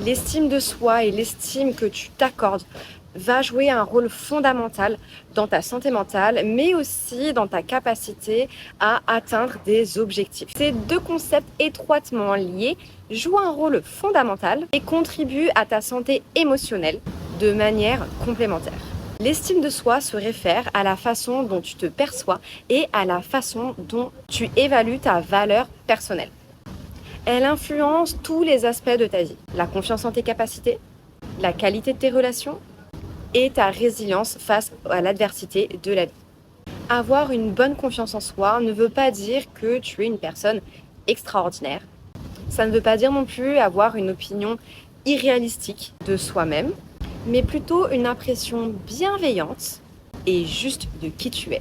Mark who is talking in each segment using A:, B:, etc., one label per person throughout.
A: L'estime de soi et l'estime que tu t'accordes va jouer un rôle fondamental dans ta santé mentale, mais aussi dans ta capacité à atteindre des objectifs. Ces deux concepts étroitement liés jouent un rôle fondamental et contribuent à ta santé émotionnelle de manière complémentaire. L'estime de soi se réfère à la façon dont tu te perçois et à la façon dont tu évalues ta valeur personnelle. Elle influence tous les aspects de ta vie. La confiance en tes capacités, la qualité de tes relations et ta résilience face à l'adversité de la vie. Avoir une bonne confiance en soi ne veut pas dire que tu es une personne extraordinaire. Ça ne veut pas dire non plus avoir une opinion irréalistique de soi-même, mais plutôt une impression bienveillante et juste de qui tu es,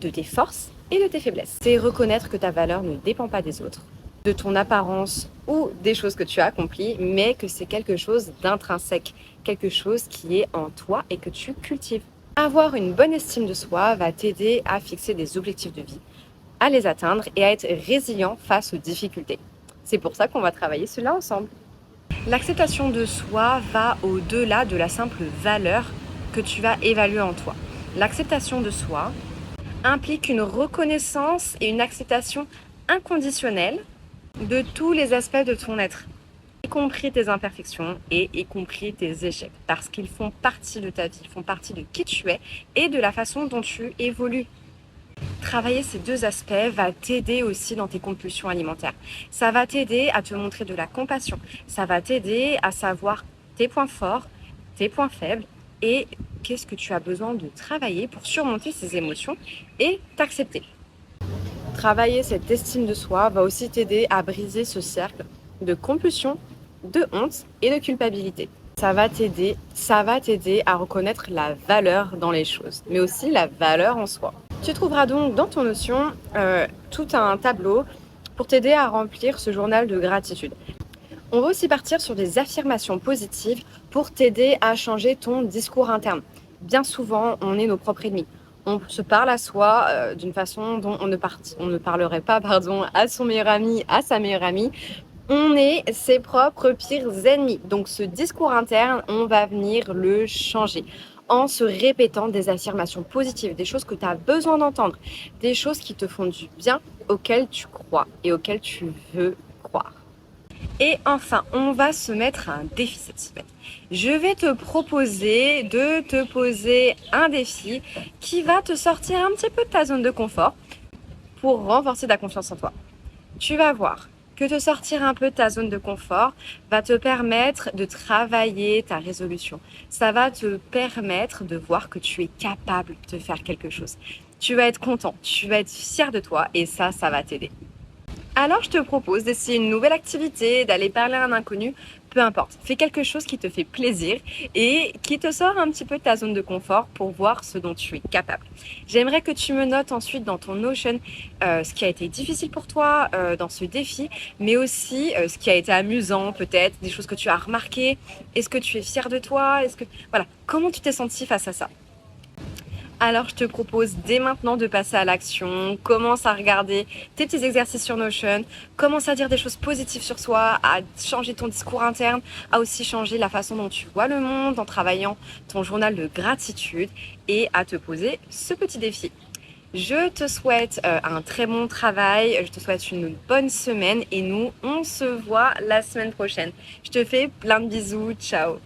A: de tes forces et de tes faiblesses. C'est reconnaître que ta valeur ne dépend pas des autres, de ton apparence ou des choses que tu as accomplies, mais que c'est quelque chose d'intrinsèque, quelque chose qui est en toi et que tu cultives. Avoir une bonne estime de soi va t'aider à fixer des objectifs de vie, à les atteindre et à être résilient face aux difficultés. C'est pour ça qu'on va travailler cela ensemble. L'acceptation de soi va au-delà de la simple valeur que tu vas évaluer en toi. L'acceptation de soi implique une reconnaissance et une acceptation inconditionnelle de tous les aspects de ton être, y compris tes imperfections et y compris tes échecs, parce qu'ils font partie de ta vie, ils font partie de qui tu es et de la façon dont tu évolues. Travailler ces deux aspects va t'aider aussi dans tes compulsions alimentaires. Ça va t'aider à te montrer de la compassion, ça va t'aider à savoir tes points forts, tes points faibles et qu'est-ce que tu as besoin de travailler pour surmonter ces émotions et t'accepter. Travailler cette estime de soi va aussi t'aider à briser ce cercle de compulsion, de honte et de culpabilité. Ça va t'aider à reconnaître la valeur dans les choses, mais aussi la valeur en soi. Tu trouveras donc dans ton Notion tout un tableau pour t'aider à remplir ce journal de gratitude. On va aussi partir sur des affirmations positives pour t'aider à changer ton discours interne. Bien souvent, on est nos propres ennemis. On se parle à soi d'une façon dont on ne parlerait pas à son meilleur ami, à sa meilleure amie. On est ses propres pires ennemis. Donc ce discours interne, on va venir le changer en se répétant des affirmations positives, des choses que tu as besoin d'entendre, des choses qui te font du bien, auxquelles tu crois et auxquelles tu veux croire. Et enfin, on va se mettre un défi cette semaine. Je vais te proposer de te poser un défi qui va te sortir un petit peu de ta zone de confort pour renforcer ta confiance en toi. Tu vas voir que te sortir un peu de ta zone de confort va te permettre de travailler ta résolution. Ça va te permettre de voir que tu es capable de faire quelque chose. Tu vas être content, tu vas être fier de toi et ça va t'aider. Alors je te propose d'essayer une nouvelle activité, d'aller parler à un inconnu, peu importe. Fais quelque chose qui te fait plaisir et qui te sort un petit peu de ta zone de confort pour voir ce dont tu es capable. J'aimerais que tu me notes ensuite dans ton Notion ce qui a été difficile pour toi dans ce défi, mais aussi ce qui a été amusant peut-être, des choses que tu as remarquées. Est-ce que tu es fier de toi? Voilà, comment tu t'es senti face à ça? Alors je te propose dès maintenant de passer à l'action, commence à regarder tes petits exercices sur Notion, commence à dire des choses positives sur soi, à changer ton discours interne, à aussi changer la façon dont tu vois le monde en travaillant ton journal de gratitude et à te poser ce petit défi. Je te souhaite un très bon travail, je te souhaite une bonne semaine et nous on se voit la semaine prochaine. Je te fais plein de bisous, ciao!